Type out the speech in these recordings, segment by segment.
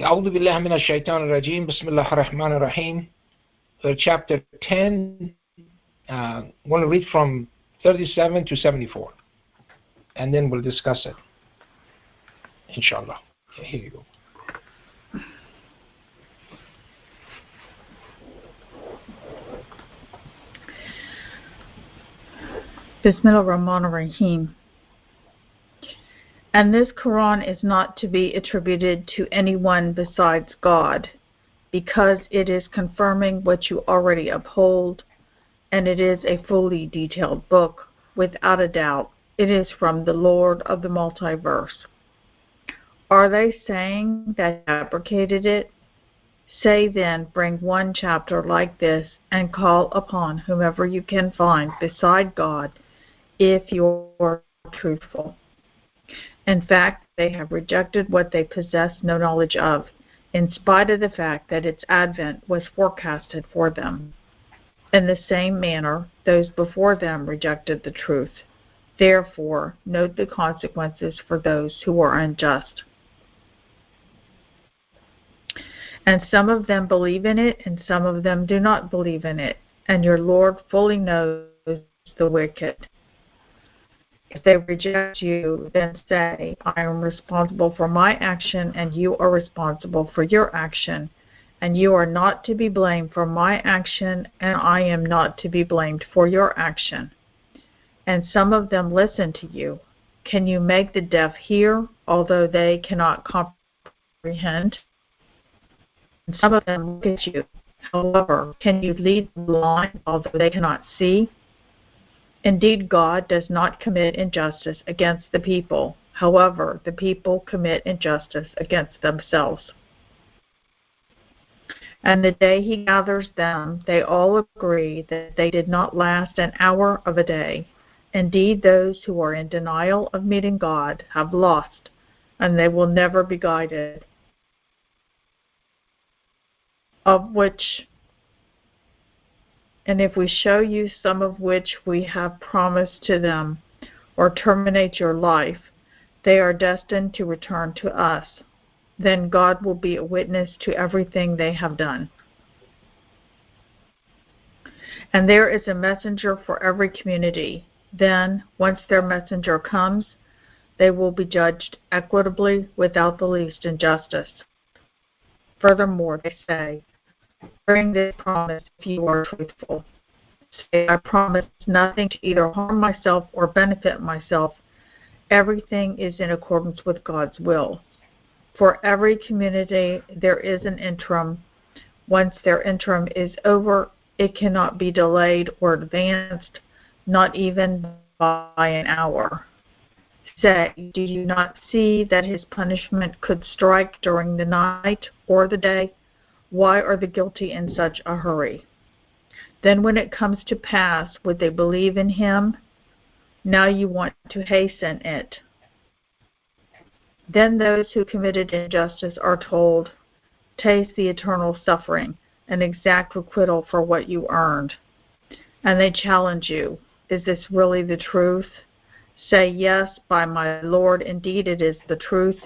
أعوذ بالله من الشيطان الرجيم بسم الله الرحمن الرحيم. Chapter 10, I'm going to read from 37 to 74 and then we'll discuss it inshallah. Okay, here you go. Bismillah ar-Rahman ar-Rahim. And this Quran is not to be attributed to anyone besides God, because it is confirming what you already uphold, and it is a fully detailed book. Without a doubt, it is from the Lord of the multiverse. Are they saying that you fabricated it? Say then, bring one chapter like this and call upon whomever you can find beside God, if you are truthful. In fact, they have rejected what they possess no knowledge of, in spite of the fact that its advent was forecasted for them. In the same manner, those before them rejected the truth. Therefore, note the consequences for those who are unjust. And some of them believe in it, and some of them do not believe in it, and your Lord fully knows the wicked. If they reject you, then say, I am responsible for my action, and you are responsible for your action, and you are not to be blamed for my action, and I am not to be blamed for your action. And some of them listen to you. Can you make the deaf hear, although they cannot comprehend? And some of them look at you. However, can you lead the blind, although they cannot see? Indeed, God does not commit injustice against the people. However, the people commit injustice against themselves. And the day he gathers them, they all agree that they did not last an hour of a day. Indeed, those who are in denial of meeting God have lost, and they will never be guided. And if we show you some of which we have promised to them, or terminate your life, they are destined to return to us. Then God will be a witness to everything they have done. And there is a messenger for every community. Then, once their messenger comes, they will be judged equitably without the least injustice. Furthermore, they say, bring this promise if you are truthful. Say, I promise nothing to either harm myself or benefit myself. Everything is in accordance with God's will. For every community, there is an interim. Once their interim is over, it cannot be delayed or advanced, not even by an hour. Say, do you not see that his punishment could strike during the night or the day? Why are the guilty in such a hurry? Then when it comes to pass, would they believe in him? Now you want to hasten it. Then those who committed injustice are told, taste the eternal suffering, an exact requital for what you earned. And they challenge you, is this really the truth? Say, yes, by my Lord, indeed it is the truth,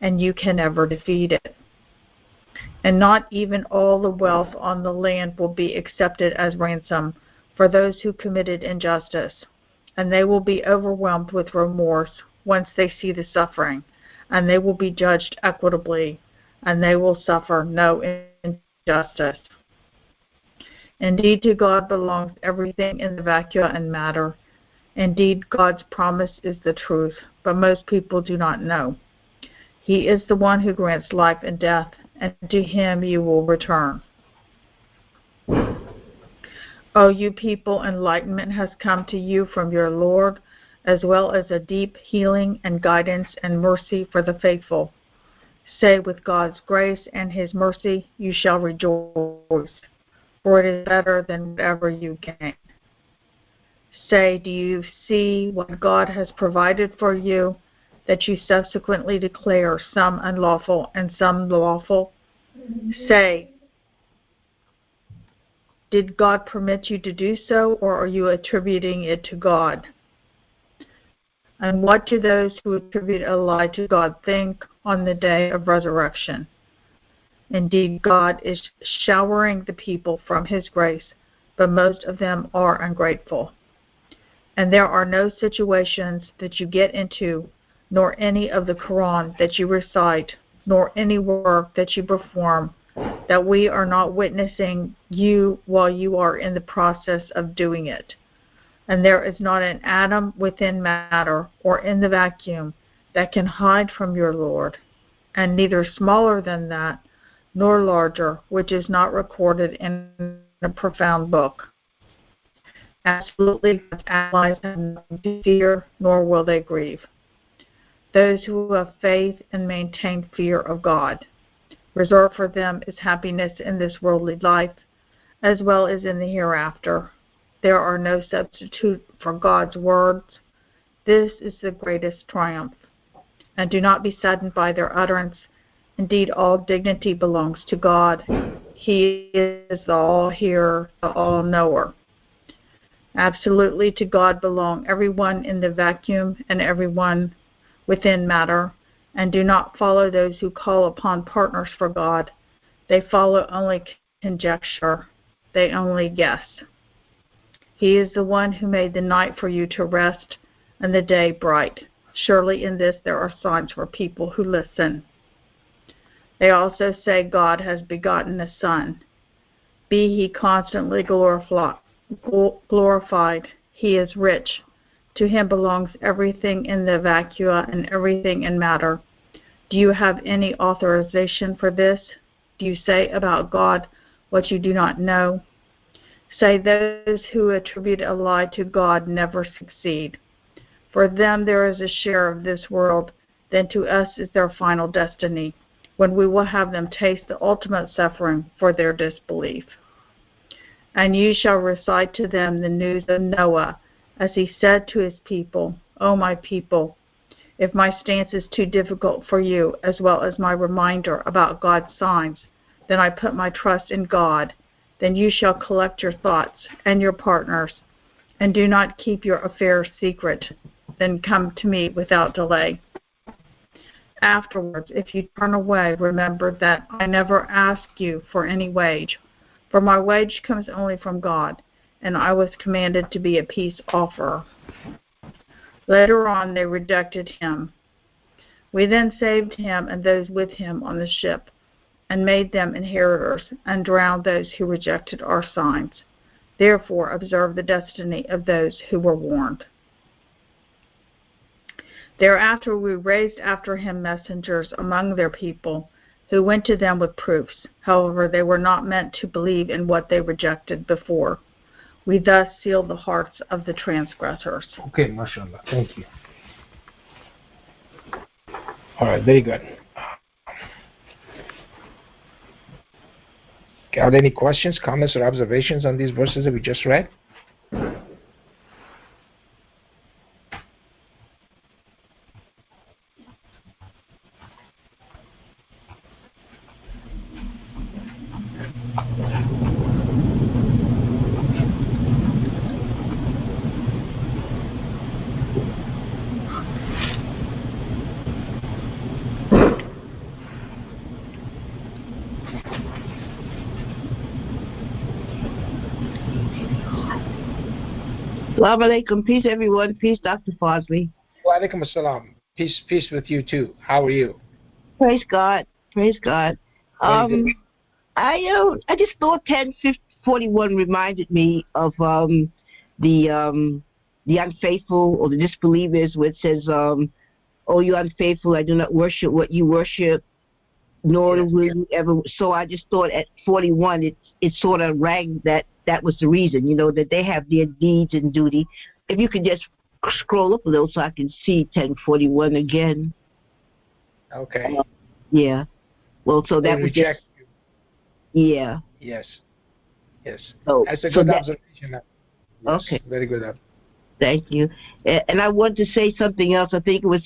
and you can never defeat it. And not even all the wealth on the land will be accepted as ransom for those who committed injustice, and they will be overwhelmed with remorse once they see the suffering, and they will be judged equitably, and they will suffer no injustice. Indeed, to God belongs everything in the vacua and matter. Indeed, God's promise is the truth, but most people do not know. He is the one who grants life and death, and to him you will return. O you people, enlightenment has come to you from your Lord, as well as a deep healing and guidance and mercy for the faithful. Say, with God's grace and his mercy you shall rejoice, for it is better than whatever you gain. Say, do you see what God has provided for you, that you subsequently declare some unlawful and some lawful? Say, did God permit you to do so, or are you attributing it to God? And what do those who attribute a lie to God think on the day of resurrection? Indeed, God is showering the people from his grace, but most of them are ungrateful. And there are no situations that you get into, nor any of the Quran that you recite, nor any work that you perform, that we are not witnessing you while you are in the process of doing it. And there is not an atom within matter or in the vacuum that can hide from your Lord, and neither smaller than that nor larger, which is not recorded in a profound book. Absolutely, God's allies have nothing to fear, nor will they grieve. Those who have faith and maintain fear of God. Reserved for them is happiness in this worldly life, as well as in the hereafter. There are no substitute for God's words. This is the greatest triumph. And do not be saddened by their utterance. Indeed, all dignity belongs to God. He is the all-hearer, the all-knower. Absolutely to God belong everyone in the vacuum and everyone within matter, and do not follow those who call upon partners for God. They follow only conjecture. They only guess. He is the one who made the night for you to rest and the day bright. Surely in this there are signs for people who listen. They also say God has begotten a son. Be he constantly glorified. He is rich. To him belongs everything in the vacua and everything in matter. Do you have any authorization for this? Do you say about God what you do not know? Say those who attribute a lie to God never succeed. For them there is a share of this world, then to us is their final destiny, when we will have them taste the ultimate suffering for their disbelief. And you shall recite to them the news of Noah, as he said to his people, O my people, if my stance is too difficult for you, as well as my reminder about God's signs, then I put my trust in God. Then you shall collect your thoughts and your partners, and do not keep your affairs secret. Then come to me without delay. Afterwards, if you turn away, remember that I never ask you for any wage, for my wage comes only from God, and I was commanded to be a peace offerer. Later on, they rejected him. We then saved him and those with him on the ship, and made them inheritors, and drowned those who rejected our signs. Therefore, observe the destiny of those who were warned. Thereafter we raised after him messengers among their people, who went to them with proofs. However, they were not meant to believe in what they rejected before. We thus sealed the hearts of the transgressors. Okay, mashallah. Thank you. All right, very good. Are there any questions, comments, or observations on these verses that we just read? Assalamu alaikum. Peace, everyone. Peace, Dr. Fazely. Wa alaikum assalam. Peace with you too. How are you? Praise God. Praise God. I just thought 10:41 reminded me of the unfaithful or the disbelievers, where it says, "Oh, you unfaithful! I do not worship what you worship, nor will you ever." So I just thought at 41, it sort of rang that was the reason, that they have their deeds and duty. If you could just scroll up a little so I can see 10:41 again. Okay. Yeah. Well, so that was reject just, you. Yeah. Yes. So, that's a good observation. Yes, okay. Very good. Thank you. And I want to say something else. I think it was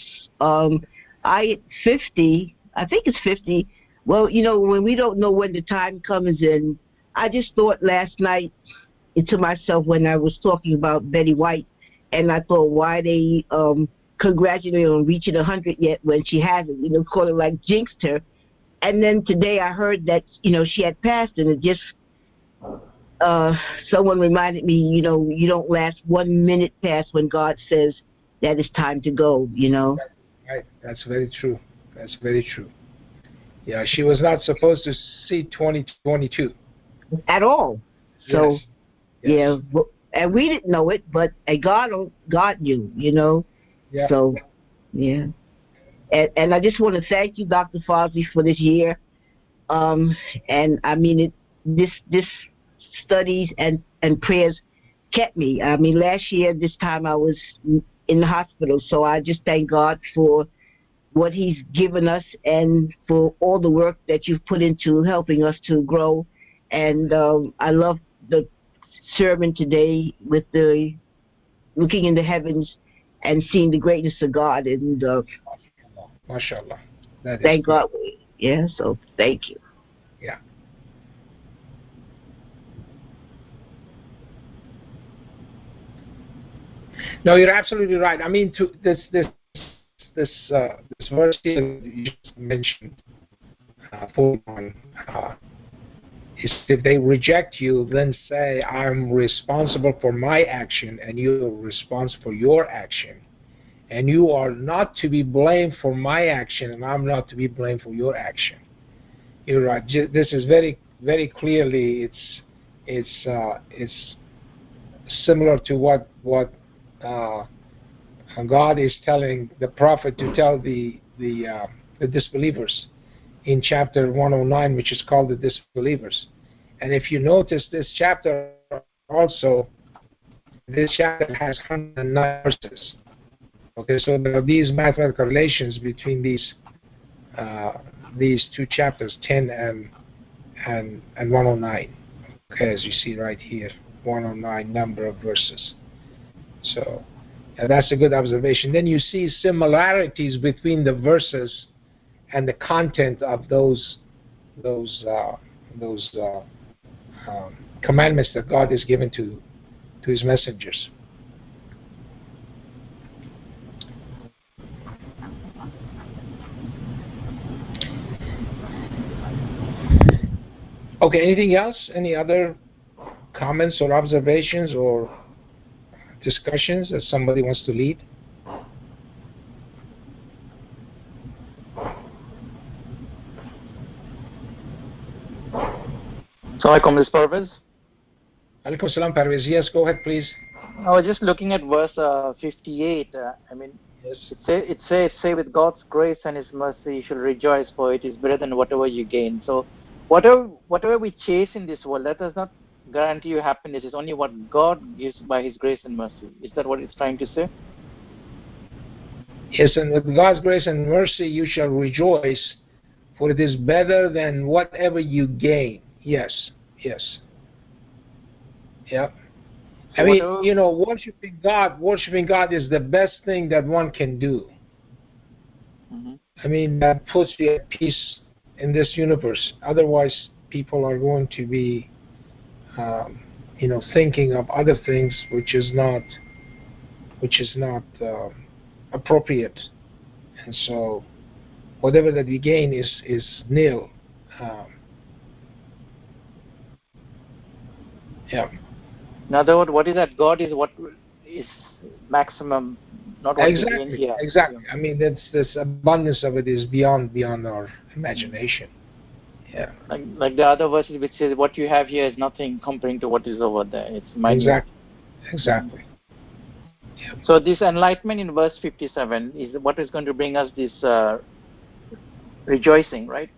I 50. I think it's 50. Well, when we don't know when the time comes in, I just thought last night to myself when I was talking about Betty White, and I thought why they congratulate her on reaching 100 yet when she hasn't, call it like jinxed her. And then today I heard that, she had passed, and it just, someone reminded me, you don't last 1 minute past when God says that it's time to go, Right. That's very true. That's very true. Yeah, she was not supposed to see 2022. At all. So, Yes. yeah, and we didn't know it, but God knew, Yeah. So, yeah. And I just want to thank you, Dr. Fazely, for this year. And I mean, this studies and prayers kept me. I mean, last year, this time I was in the hospital. So I just thank God for what He's given us and for all the work that you've put into helping us to grow. And I love the sermon today with the looking in the heavens and seeing the greatness of God. And MashaAllah. Thank God. Yeah, so thank you. Yeah. No, you're absolutely right. I mean, to this verse here you just mentioned, 41, is if they reject you, then say, I'm responsible for my action, and you're responsible for your action. And you are not to be blamed for my action, and I'm not to be blamed for your action. You're right. This is very, very clearly, it's similar to what God is telling the prophet to tell the disbelievers in chapter 109, which is called the disbelievers. And if you notice this chapter also, this chapter has 109 verses. Okay, so there are these mathematical relations between these two chapters, 10 and 109. Okay, as you see right here, 109 number of verses. So that's a good observation. Then you see similarities between the verses and the content of those commandments that God has given to His messengers. Okay, anything else? Any other comments or observations or discussions that somebody wants to lead? Assalamualaikum, Ms. Parvez. Alaikum salam, Parvez. Yes, go ahead, please. I was just looking at verse 58. I mean, Yes. it says, say with God's grace and His mercy you shall rejoice, for it is better than whatever you gain. So whatever we chase in this world, that does not guarantee you happiness. It's only what God gives by His grace and mercy. Is that what it's trying to say? Yes, and with God's grace and mercy you shall rejoice, for it is better than whatever you gain. Yes, yes. Yeah. So I mean, worshiping God is the best thing that one can do. Mm-hmm. I mean, that puts you at peace in this universe. Otherwise, people are going to be, thinking of other things which is not appropriate, and so whatever that we gain is nil. Yeah. In other words, what is that? God is what is maximum, not what is in here. Exactly. I mean, this abundance of it is beyond our imagination. Yeah. Like the other verses which says what you have here is nothing comparing to what is over there. It's minute. Exactly. Yeah. So this enlightenment in verse 57 is what is going to bring us this rejoicing, right?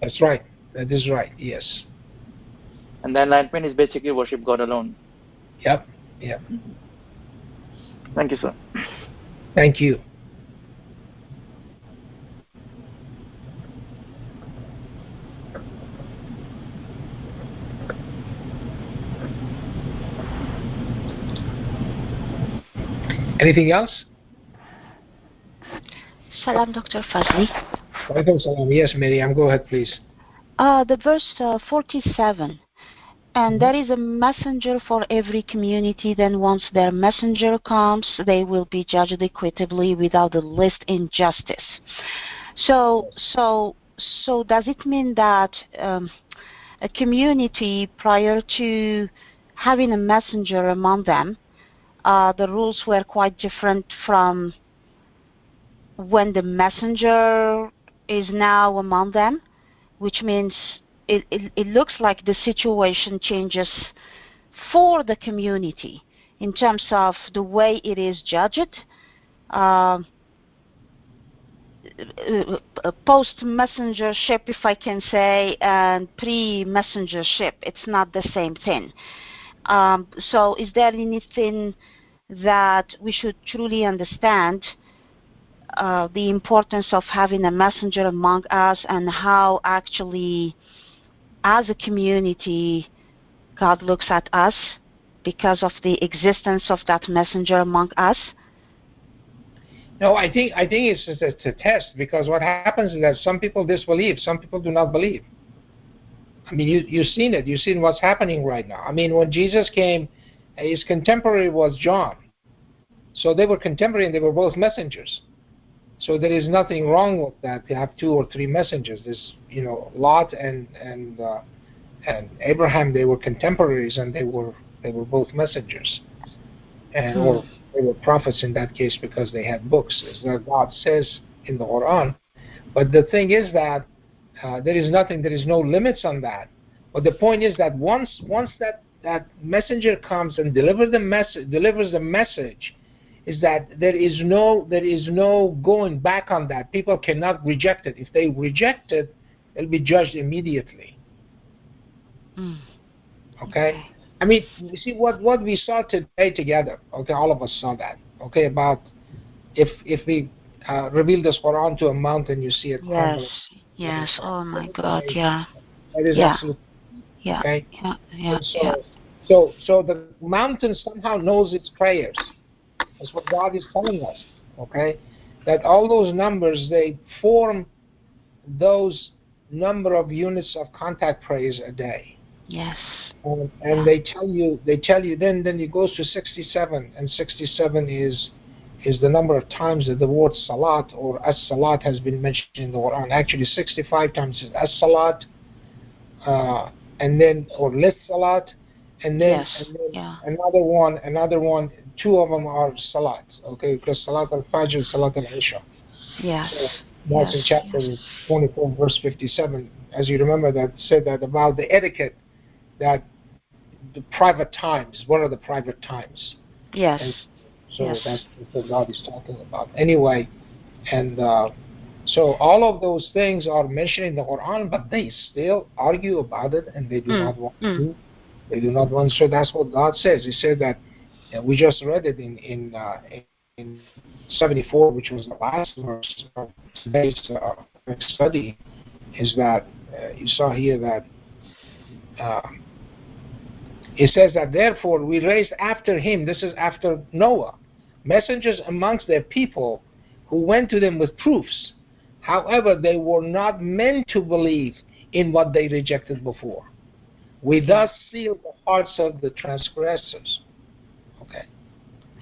That's right. That is right. Yes. And the enlightenment is basically worship God alone. Yep. Yep. Thank you, sir. Thank you. Anything else? Salam, Dr. Fazely. Walaikum salam. Yes, Miriam, go ahead, please. The verse 47. And there is a messenger for every community. Then once their messenger comes, they will be judged equitably without the least injustice. So does it mean that a community, prior to having a messenger among them, the rules were quite different from when the messenger is now among them, which means it looks like the situation changes for the community in terms of the way it is judged. Post-messengership, if I can say, and pre-messengership, it's not the same thing. So is there anything that we should truly understand the importance of having a messenger among us, and how actually, as a community, God looks at us because of the existence of that messenger among us? No, I think it's a test, because what happens is that some people disbelieve, some people do not believe. I mean, you've seen it. You've seen what's happening right now. I mean, when Jesus came, his contemporary was John. So they were contemporary and they were both messengers. So there is nothing wrong with that. They have 2 or 3 messengers. There's, Lot and Abraham. They were contemporaries, and they were both messengers, and or they were prophets in that case, because they had books, as God says in the Quran. But the thing is that there is no limits on that. But the point is that once that messenger comes and delivers the message, is that there is no going back on that. People cannot reject it. If they reject it, they'll be judged immediately. Okay? I mean, you see what we saw today together. Okay, all of us saw that. Okay, about if we reveal this Quran to a mountain, you see it. Yes. Oh my God. Yeah. That is absolutely. Yeah. Okay. Yeah. So the mountain somehow knows its prayers. That's what God is telling us, okay? That all those numbers, they form those number of units of contact prayers a day. Yes. And they tell you then it goes to 67, and 67 is the number of times that the word salat or as-salat has been mentioned in the Quran. Actually, 65 times is as-salat, and then, or lis-salat, and then, another one, 2 of them are salat, okay, because salat al-fajr, salat al-isha. Yes. So that's in chapter 24, verse 57. As you remember, that said that about the etiquette, that the private times, what are the private times? Yes. And so that's what God is talking about. Anyway, and so all of those things are mentioned in the Quran, but they still argue about it, and they do not want to. They do not want. So that's what God says. He said that, and we just read it in 74, which was the last verse of today's study, is that you saw here that it says that therefore we raised after him, this is after Noah, messengers amongst their people who went to them with proofs. However, they were not meant to believe in what they rejected before. We thus sealed the hearts of the transgressors. Okay.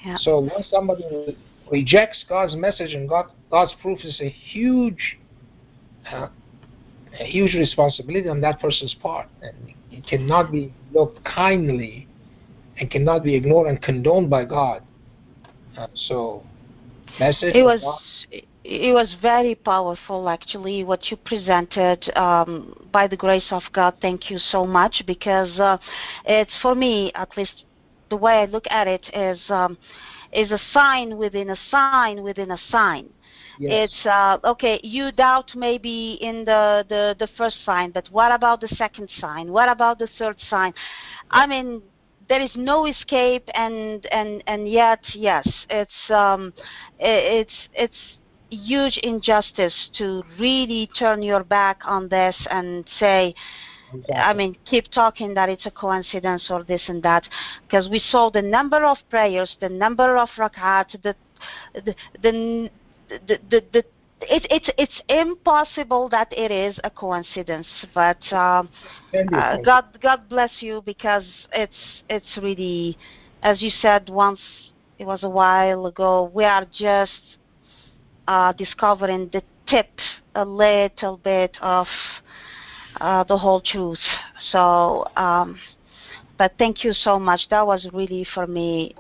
Yeah. So when somebody rejects God's message and God's proof, is a huge responsibility on that person's part, and it cannot be looked kindly, and cannot be ignored and condoned by God. Message. It was very powerful, actually, what you presented. By the grace of God, thank you so much, because it's, for me, at least, the way I look at it is a sign within a sign within a sign. Yes. It's okay. You doubt maybe in the first sign, but what about the second sign? What about the third sign? I mean, there is no escape, and yet, yes, it's huge injustice to really turn your back on this and say, exactly. I mean, keep talking that it's a coincidence or this and that, because we saw the number of prayers, the number of rak'at, it's impossible that it is a coincidence, but God bless you, because it's really, as you said once, it was a while ago, we are just discovering the tip, a little bit of the whole truth. So, but thank you so much. That was really, for me,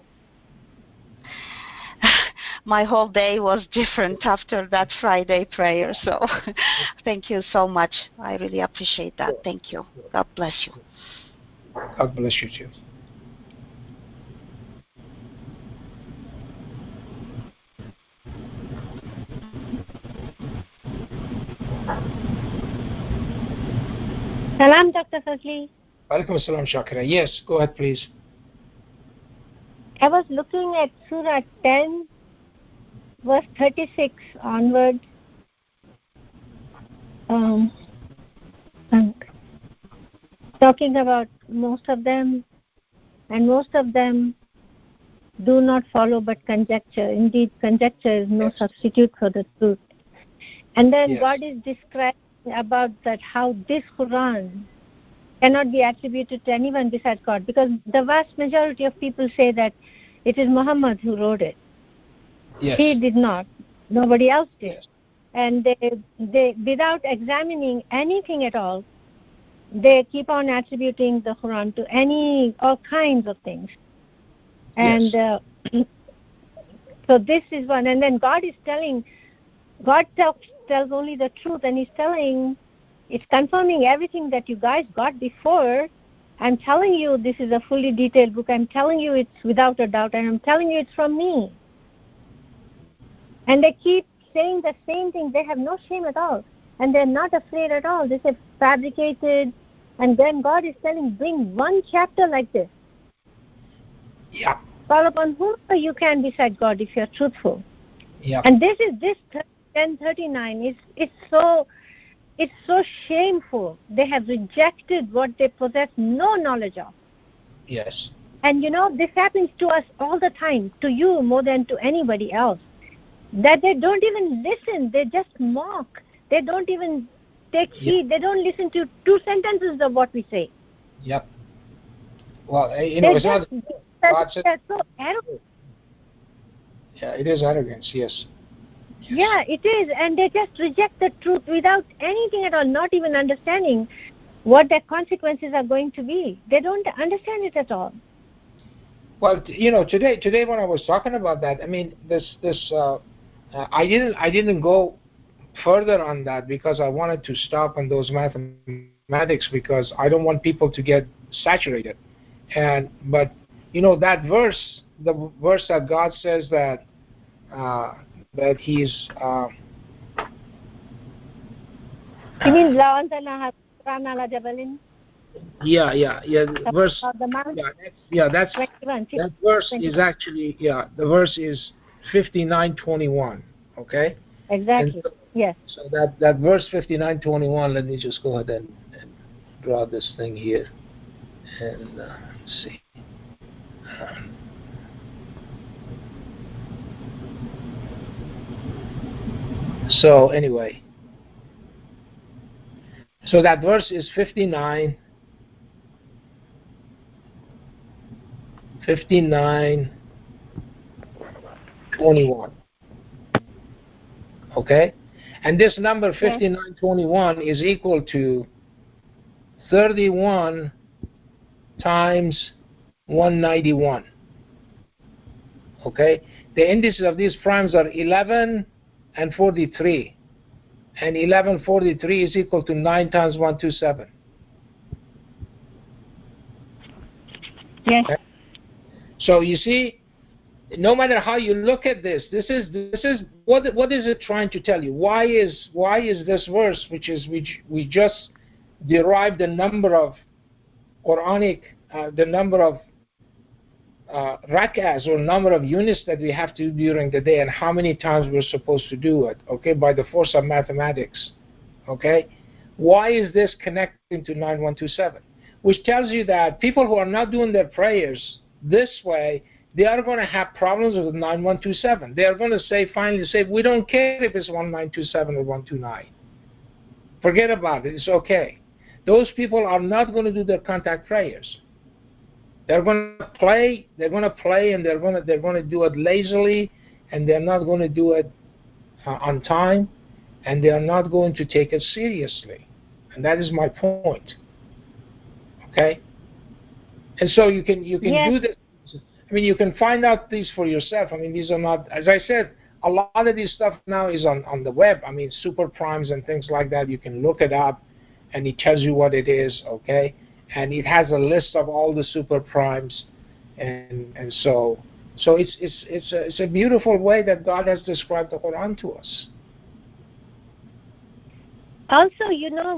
my whole day was different after that Friday prayer. So thank you so much. I really appreciate that. Thank you. God bless you. God bless you too. Salam, Dr. Fazely. Walaikum assalam, Shakira. Yes, go ahead, please. I was looking at Surah 10, verse 36 onwards. Talking about most of them, and most of them do not follow but conjecture. Indeed, conjecture is no substitute for the truth. And then God is describing about that how this Quran cannot be attributed to anyone besides God, because the vast majority of people say that it is Muhammad who wrote it. Yes. He did not. Nobody else did. Yes. And they without examining anything at all, they keep on attributing the Quran to all kinds of things. And so this is one. And then God tells only the truth, and it's confirming everything that you guys got before. I'm telling you this is a fully detailed book. I'm telling you it's without a doubt, and I'm telling you it's from me. And they keep saying the same thing. They have no shame at all, and they're not afraid at all. They say fabricated, and then God is telling, bring one chapter like this. Yeah. Call upon whoever you can beside God if you're truthful. Yeah. And this 1039 it's so shameful. They have rejected what they possess no knowledge of. Yes. And this happens to us all the time, to you more than to anybody else. That they don't even listen. They just mock. They don't even take heed. They don't listen to 2 sentences of what we say. Yep. Well, it's not. They're so arrogant. Yeah, it is arrogance. Yes. Yeah, it is. And they just reject the truth without anything at all, not even understanding what the consequences are going to be. They don't understand it at all. Well, today when I was talking about that, I mean, I didn't go further on that because I wanted to stop on those mathematics because I don't want people to get saturated. But that verse, the verse that God says that He's. You mean La anzalna ala jabalin? Yeah. Verse. The mountain? That verse is actually the verse is 59:21. Okay. Exactly. Yes. So that verse 59:21. Let me just go ahead and draw this thing here, and let's see. So anyway, so that verse is 59:21. Okay? And this number 59:21 is equal to 31 times 191. Okay? The indices of these primes are 11 and 43. And 1143 is equal to 9 times 127. Yes. Okay? So you see, no matter how you look at this is what is it trying to tell you? Why is this verse, which we just derived the number of Quranic, the number of rak'ahs or number of units that we have to do during the day and how many times we're supposed to do it, okay, by the force of mathematics, okay? Why is this connecting to 9127? Which tells you that people who are not doing their prayers this way, they are going to have problems with 9127. They are going to finally say, we don't care if it's 1927 or 129. Forget about it. It's okay. Those people are not going to do their contact prayers. They're going to play. They're going to play, and they're going to do it lazily, and they're not going to do it on time, and they are not going to take it seriously. And that is my point. Okay. And so you can Yes. do this. I mean, you can find out these for yourself. I mean, these are not, as I said, a lot of this stuff now is on the web. I mean, super primes and things like that. You can look it up, and it tells you what it is. Okay, and it has a list of all the super primes, and so it's a beautiful way that God has described the Quran to us. Also,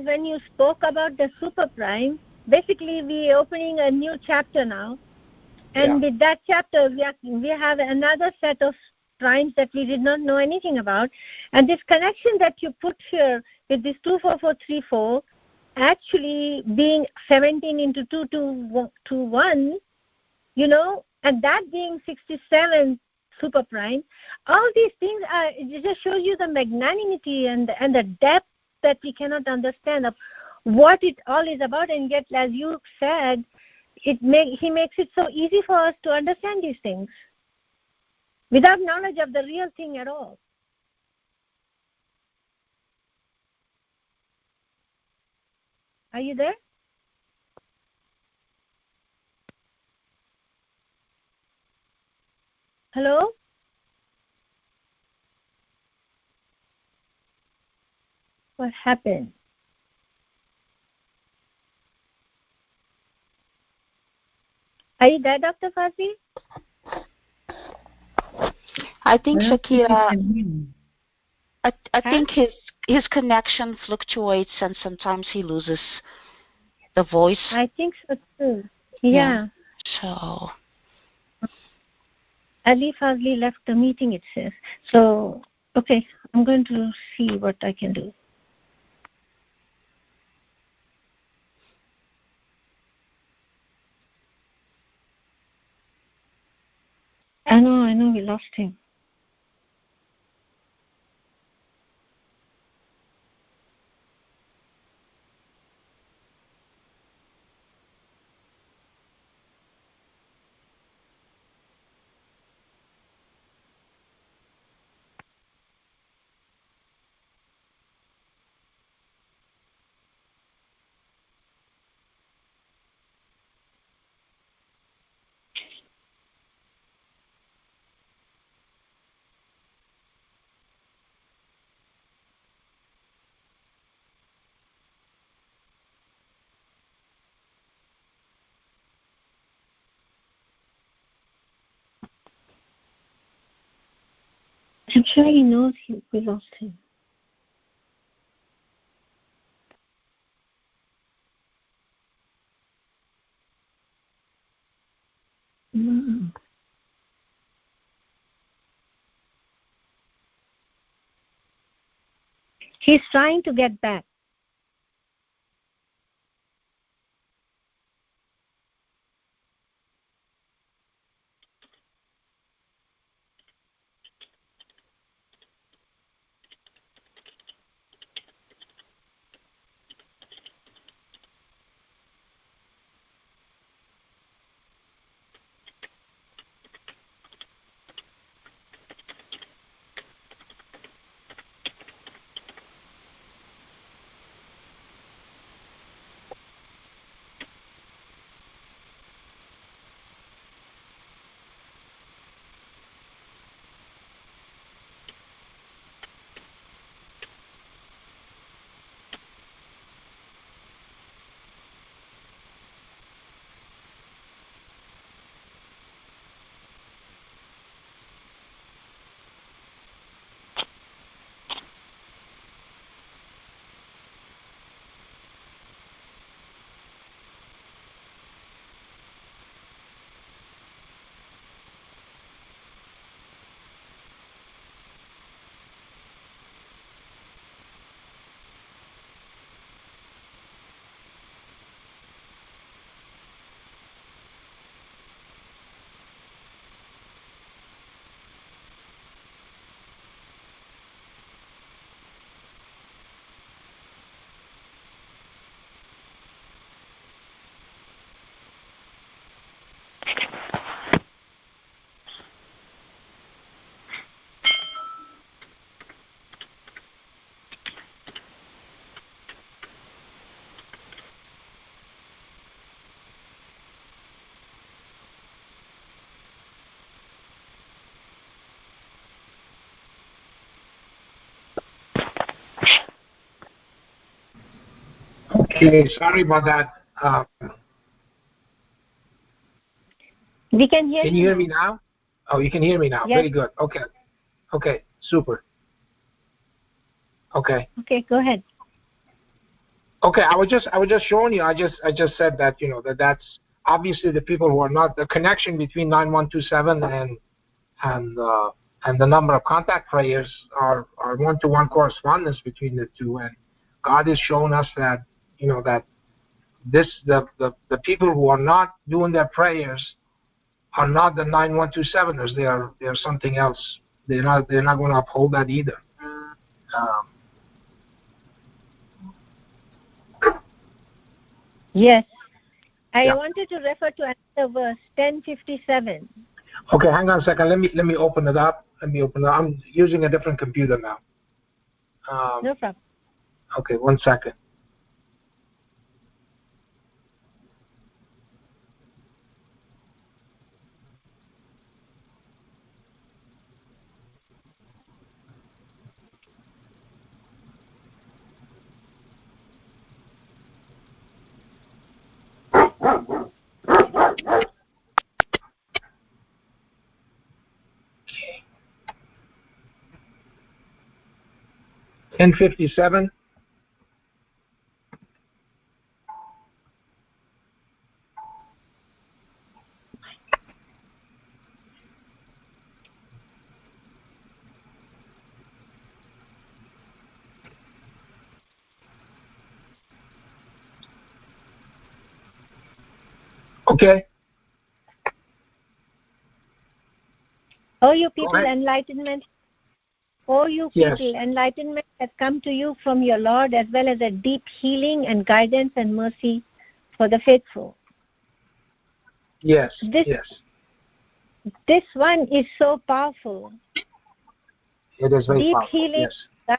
when you spoke about the super prime, basically we are opening a new chapter now. And with that chapter, we have another set of primes that we did not know anything about. And this connection that you put here with this 24434 actually being 17 into 2221, and that being 67 super prime, all these things it just shows you the magnanimity and the depth that we cannot understand of what it all is about. And yet, as you said, he makes it so easy for us to understand these things without knowledge of the real thing at all. Are you there? Hello? What happened? Are you there, Dr. Fazely? I think Shakira, I Huh? think his connection fluctuates and sometimes he loses the voice. I think so too. Yeah. So Ali Fazli left the meeting, it says. So, okay, I'm going to see what I can do. I know, we lost him. I'm sure he knows we lost him. Mm. He's trying to get back. Okay, sorry about that. We can hear you. Can you hear me now? Oh, you can hear me now. Yes. Very good. Okay. Okay, super. Okay. Okay, go ahead. Okay, I was just showing you. I just said that, you know, that's obviously the people who are not, the connection between 9127 and the number of contact prayers are one-to-one correspondence between the two, and God has shown us that, you know, that the people who are not doing their prayers are not the 9127ers. They are something else. They're not going to uphold that either. Yes. I Yeah. wanted to refer to another verse, 10:57. Okay, hang on a second. Let me open it up. I'm using a different computer now. No problem. Okay, 1 second. Okay. 10:57. Okay. O you people, Go ahead. enlightenment. O you Yes. people, enlightenment has come to you from your Lord, as well as a deep healing and guidance and mercy for the faithful. Yes. This- Yes. This one is so powerful. It is very Deep powerful. healing, Yes.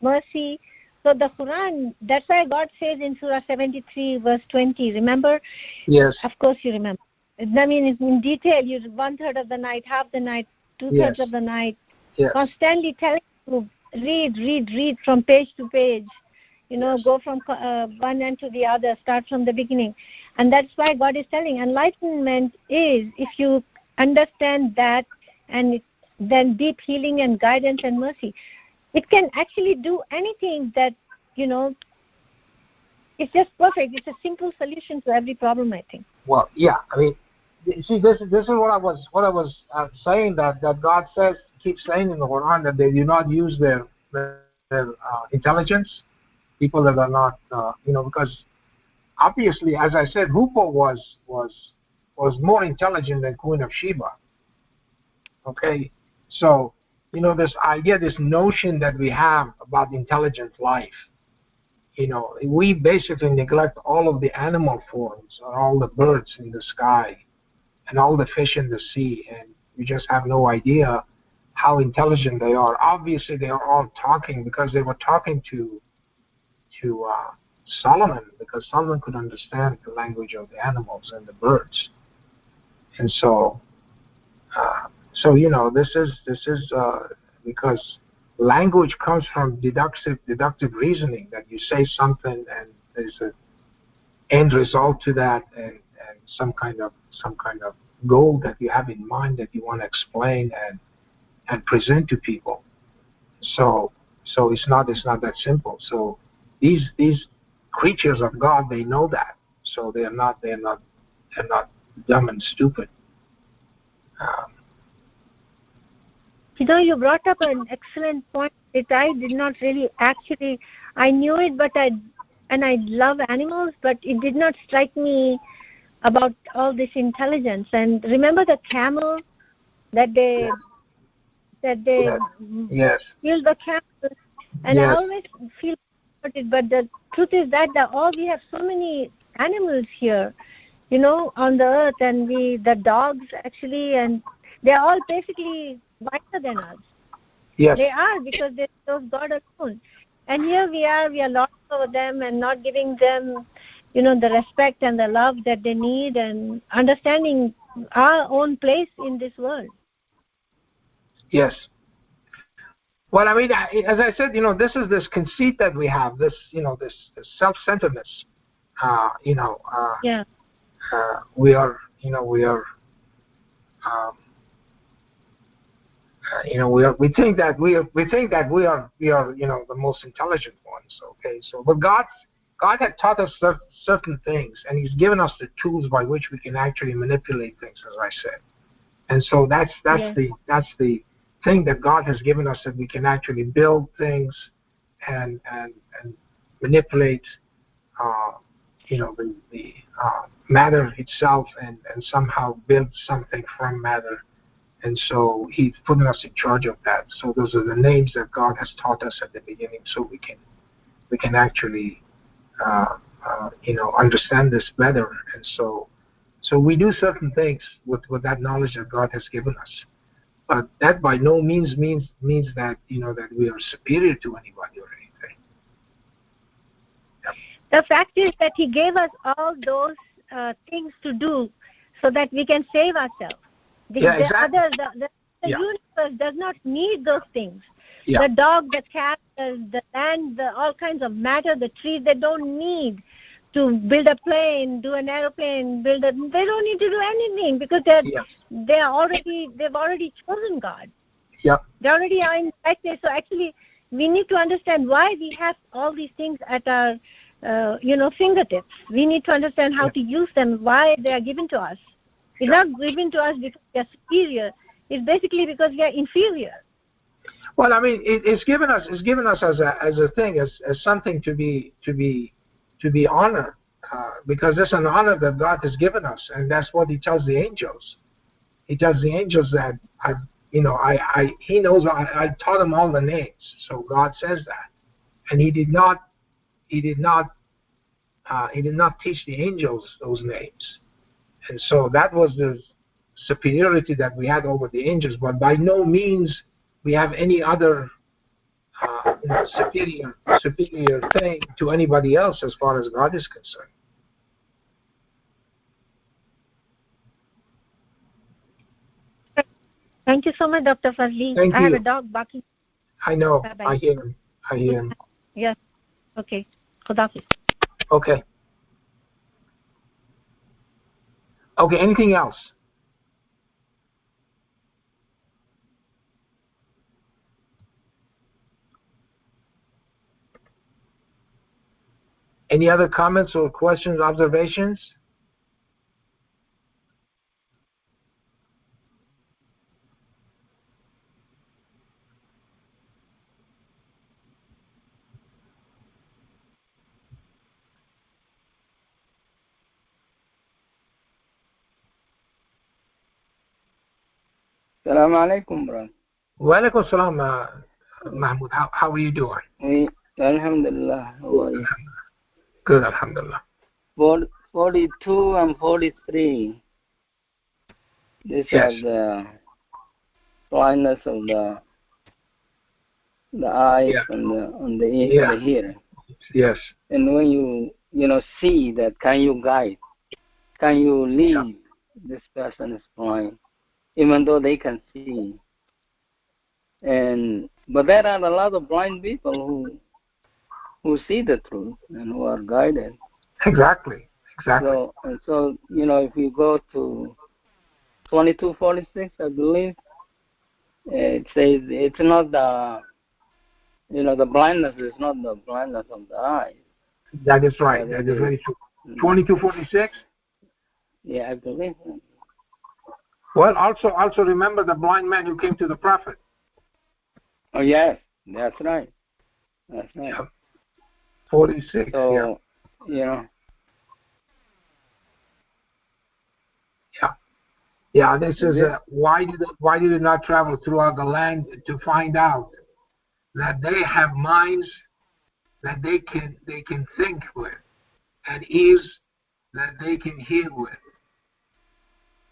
mercy. So the Quran, that's why God says in Surah 73, verse 20, remember? Yes. Of course you remember. I mean, it's in detail. You 1/3 of the night, half the night, 2/3 Yes. of the night, Yes. constantly telling you, read from page to page. You know, Yes. go from one end to the other, start from the beginning. And that's why God is telling enlightenment is, if you understand that, and then deep healing and guidance and mercy. It can actually do anything that, you know, it's just perfect. It's a simple solution to every problem, I think. Well, yeah. I mean, see, this is what I was saying, that God says, keeps saying in the Quran, that they do not use their intelligence. People that are not, you know, because obviously, as I said, Rupa was more intelligent than Queen of Sheba. Okay, so, you know, this idea, this notion that we have about intelligent life, you know, we basically neglect all of the animal forms, and all the birds in the sky, and all the fish in the sea, and we just have no idea how intelligent they are. Obviously, they are all talking because they were talking to Solomon, because Solomon could understand the language of the animals and the birds, and so you know, this is because language comes from deductive reasoning, that you say something and there's an end result to that, and some kind of goal that you have in mind that you want to explain and present to people. So it's not that simple. So these creatures of God, they know that, so they're not dumb and stupid. You know, you brought up an excellent point that I did not really actually, I knew it, but I love animals, but it did not strike me about all this intelligence. And remember the camel that they Yes. kill the camel, and Yes. I always feel about it, but the truth is that we have so many animals here, you know, on the earth, and the dogs actually, and they're all basically wiser than us. Yes. They are, because they serve God alone. And here we are lording over them and not giving them, you know, the respect and the love that they need, and understanding our own place in this world. Yes. Well, I mean, as I said, you know, this is this conceit that we have, this, you know, this self-centeredness. Yeah. We are, um, we think that we are, the most intelligent ones. Okay, so but God had taught us certain things, and He's given us the tools by which we can actually manipulate things, as I said. And so that's the thing that God has given us, that we can actually build things and manipulate, the matter itself, and somehow build something from matter. And so He's putting us in charge of that. So those are the names that God has taught us at the beginning, so we can actually understand this better. And so we do certain things with that knowledge that God has given us. But that by no means means that that we are superior to anybody or anything. The fact is that He gave us all those things to do so that we can save ourselves. The universe does not need those things. Yeah. The dog, the cat, the land, all kinds of matter, the trees, they don't need to build a plane, do an aeroplane, they don't need to do anything, because they've already chosen God. Yeah. They already are in that place. So actually, we need to understand why we have all these things at our fingertips. We need to understand how to use them, why they are given to us. It's not given to us because we are superior. It's basically because we are inferior. Well, I mean, it's given us as a thing, as something to be honored, because it's an honor that God has given us, and that's what He tells the angels. He tells the angels that He knows I taught them all the names. So God says that, and He did not teach the angels those names. And so that was the superiority that we had over the angels, but by no means we have any other superior thing to anybody else as far as God is concerned. Thank you so much, Dr. Fazely. Thank you. I have a dog barking. I know. Bye-bye. I hear him. Yes. Okay. Khudafiz. Okay. Okay, anything else? Any other comments or questions, observations? Assalamu alaikum, bro. Wa alaikum salam, Mahmoud. How are you doing? Alhamdulillah. How are you? Good, alhamdulillah. 42 and 43. These are the blindness of the eyes and the ear, the hearing. Yes. And when you see that, can you guide? Can you lead? This person is blind, even though they can see. But there are a lot of blind people who see the truth and who are guided. Exactly. So if you go to 22:46, I believe, it says it's not the blindness is not the blindness of the eyes. That is right. That is very true. 22:46. Yeah, I believe. Well, also remember the blind man who came to the prophet. Oh yes, that's right. That's right. Yeah. 46. So Yeah, this is why did it not travel throughout the land to find out that they have minds that they can think with, and ears that they can hear with.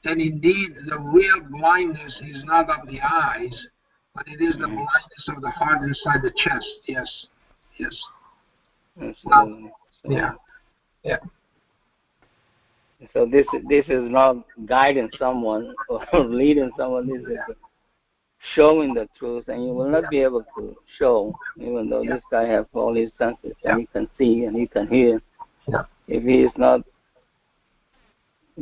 And indeed, the real blindness is not of the eyes, but it is the blindness of the heart inside the chest. Yes. Well, yeah. So this is not guiding someone or leading someone. This is showing the truth, and you will not be able to show, even though this guy has all his senses, and he can see and he can hear. if he is not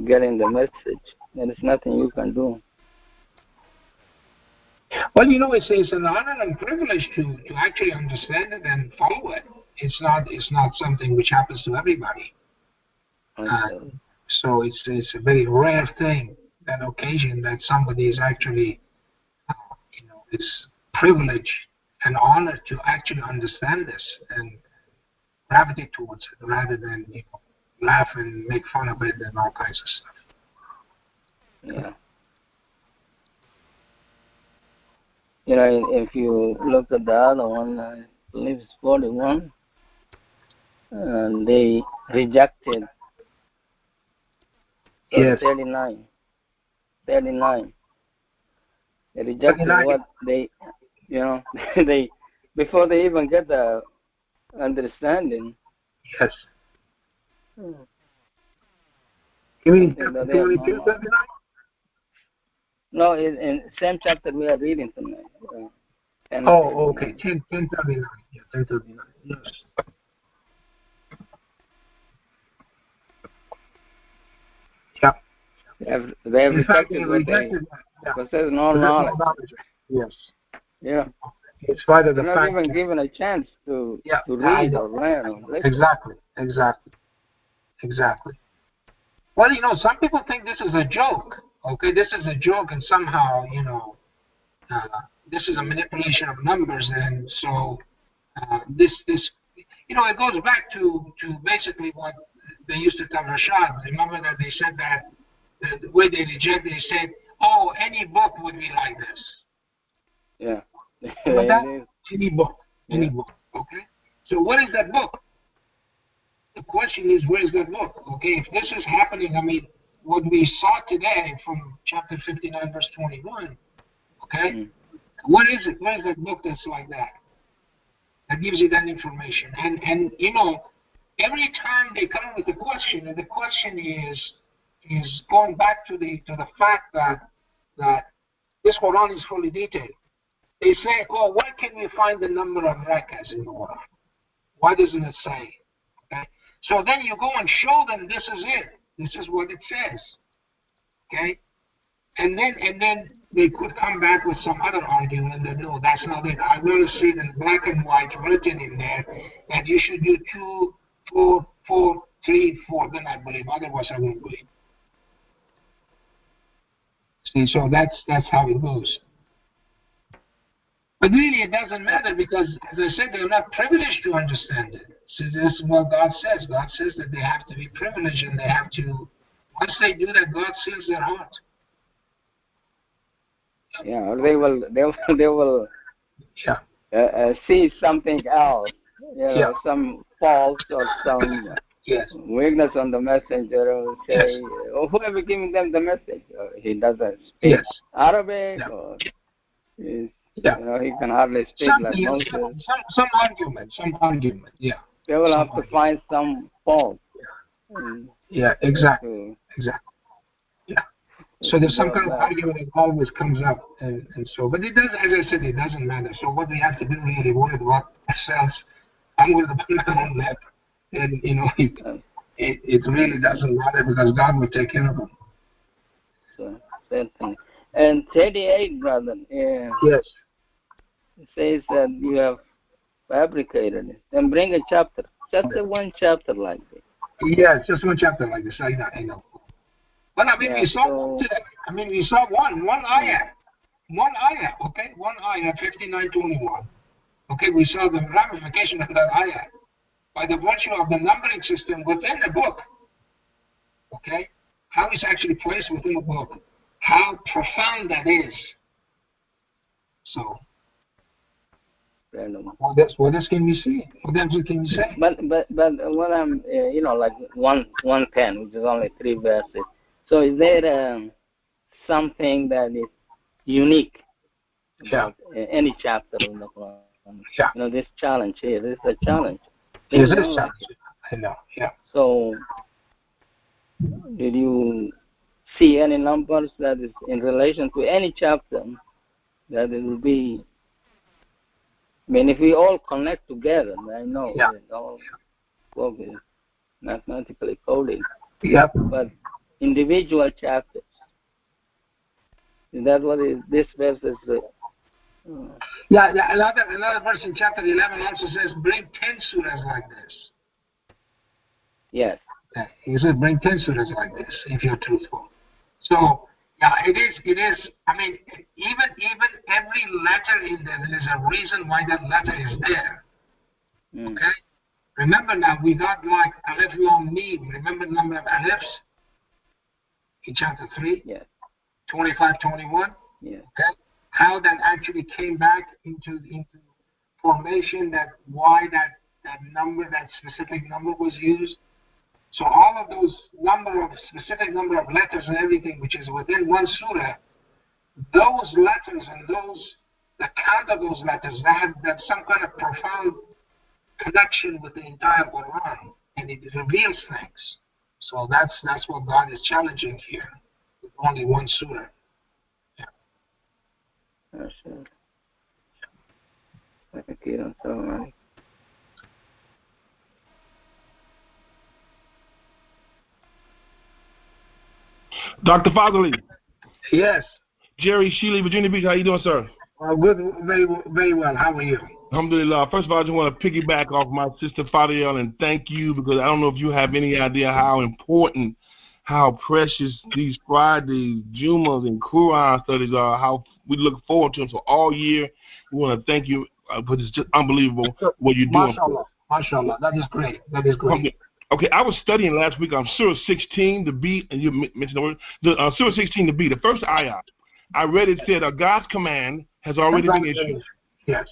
getting the message, there is nothing you can do. Well, it's an honor and privilege to actually understand it and follow it. It's not something which happens to everybody. So it's a very rare thing, that occasion that somebody is actually, it's privilege and honor to actually understand this and gravitate towards it rather than laugh and make fun of it and all kinds of stuff. Yeah. If you look at the other one, I believe it's 41, and they rejected. Yes. 39. They rejected 39. What they, they, before they even get the understanding. Yes. You mean 22, 39? No, in same chapter we are reading tonight. Okay. 1039. Yeah, 1039. Yes. Yeah. They have rejected what they, because there's no knowledge. Yes. Yeah. In spite of the They're fact not even given a chance to read or learn. Or listen. Exactly. Well, some people think this is a joke. Okay, this is a joke, and somehow, this is a manipulation of numbers, and so this, it goes back to basically what they used to tell Rashad. Remember that they said that the way they reject, they said, "Oh, any book would be like this." Yeah. But that any book. Okay. So what is that book? The question is, where is that book? Okay, if this is happening, what we saw today from chapter 59, verse 21. Okay, what is it? Where is that book that's like that? That gives you that information. And every time they come with a question, and the question is going back to the fact that this Quran is fully detailed. They say, "Oh, where can we find the number of rakas in the Quran? Why doesn't it say?" Okay, so then you go and show them this is it. This is what it says. Okay, and then they could come back with some other argument that no, that's not it. I want to see it in black and white written in there that you should do 2, 4, 4, 3, 4. Then I believe. Otherwise, I won't believe. See, so that's how it goes. But really, it doesn't matter because, as I said, they're not privileged to understand it. So this is what God says. God says that they have to be privileged and they have to, once they do that, God seals their heart. Yeah, or they will see something else, some fault or some weakness on the messenger, or say, or whoever giving them the message, he doesn't speak Arabic, or he can hardly speak like Moses. Some argument, They will have to find some fault. Exactly. Yeah. So there's some kind of argument that always comes up, and so, but it does, as I said, it doesn't matter. So what we have to do really worry about ourselves. I'm with my own lip, and it really doesn't matter because God will take care of them. So certainly. And 38, brother. Yeah. Yes. It says that you have fabricated it. Then bring a chapter. Just one chapter like this. Yeah, it's just one chapter like this. I know. But we saw one today. We saw one ayah. One ayah, okay? One ayah, 59:21. Okay, we saw the ramification of that ayah by the virtue of the numbering system within the book. Okay? How it's actually placed within the book. How profound that is. So, what else can we see? What else can we say? But what I'm, like 110, which is only 3 verses. So is there something that is unique about any chapter in the Quran? Yeah. This challenge here. This is a challenge. This is a challenge. I know. Yeah. So, did you see any numbers that is in relation to any chapter that it will be? If we all connect together, I know it all go with mathematically coded. Yep. But individual chapters. That's what this verse is. Yeah, another verse in chapter 11 also says, bring 10 surahs like this. Yes. Yeah, he says, bring 10 surahs like this if you're truthful. So, yeah, it is, I mean, even every letter in there's a reason why that letter is there. Okay? Remember now, we got like Aleph Lam Mim. Remember the number of Alephs in chapter 3? Yes. 25, 21? Yes. Okay? How that actually came back into formation, why that number, that specific number was used. So all of those specific number of letters and everything, which is within one surah, those letters and the count of those letters, that some kind of profound connection with the entire Quran, and it reveals things. So that's what God is challenging here, with only one surah. That's it. Thank you. That's all right. Dr. Fazely. Yes. Jerry Sheely, Virginia Beach. How you doing, sir? Good, very, very well. How are you? Alhamdulillah. First of all, I just want to piggyback off my sister Fadiel and thank you, because I don't know if you have any idea how important, how precious these Fridays, Jumas, and Quran studies are, how we look forward to them. So all year, we want to thank you, because it's just unbelievable what you're doing. MashaAllah. That is great. That is great. Okay, I was studying last week on Surah 16, the B, and you mentioned the word, Surah 16, the B, the first ayah. I read it said, God's command has already been issued. Yes.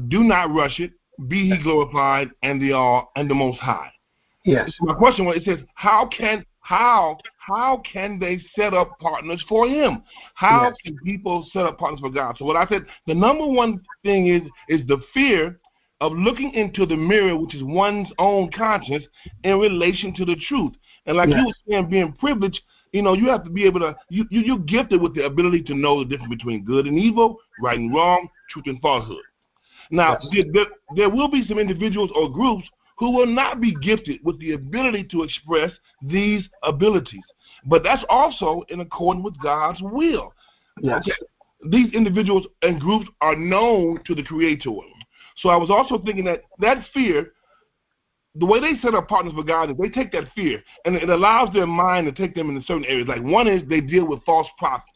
Do not rush it. Be He glorified and the Most High. Yes. My question was, it says, how can they set up partners for Him? How can people set up partners for God? So what I said, the number one thing is the fear of looking into the mirror, which is one's own conscience, in relation to the truth. And like you were saying, being privileged, you have to be able to, you're gifted with the ability to know the difference between good and evil, right and wrong, truth and falsehood. Now, there will be some individuals or groups who will not be gifted with the ability to express these abilities. But that's also in accordance with God's will. Yes. Okay? These individuals and groups are known to the Creator. So I was also thinking that fear, the way they set up partners for God is they take that fear, and it allows their mind to take them into certain areas. Like one is they deal with false prophets.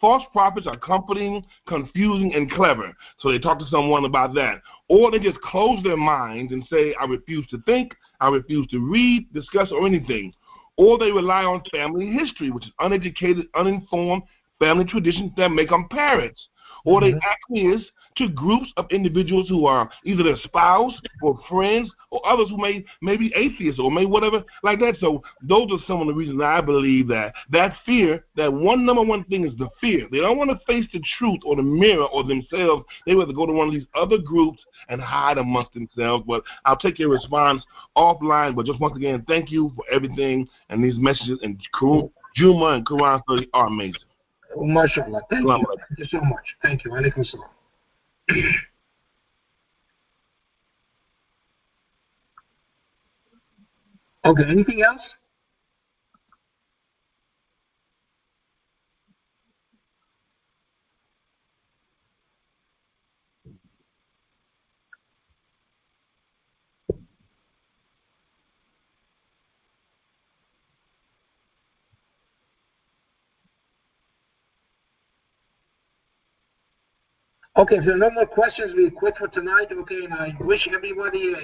False prophets are comforting, confusing, and clever. So they talk to someone about that. Or they just close their minds and say, I refuse to think, I refuse to read, discuss, or anything. Or they rely on family history, which is uneducated, uninformed family traditions that make them parrots. Or they acquiesce to groups of individuals who are either their spouse or friends or others who may be atheists or may whatever like that. So those are some of the reasons I believe that fear, that number one thing is the fear. They don't want to face the truth or the mirror or themselves. They rather go to one of these other groups and hide amongst themselves. But I'll take your response offline. But just once again, thank you for everything. And these messages and Juma and Quran study are amazing. MashaAllah. Thank you so much. Thank you. Alaikum salam. Okay, anything else? Okay, if there are no more questions, we quit for tonight. Okay, and I wish everybody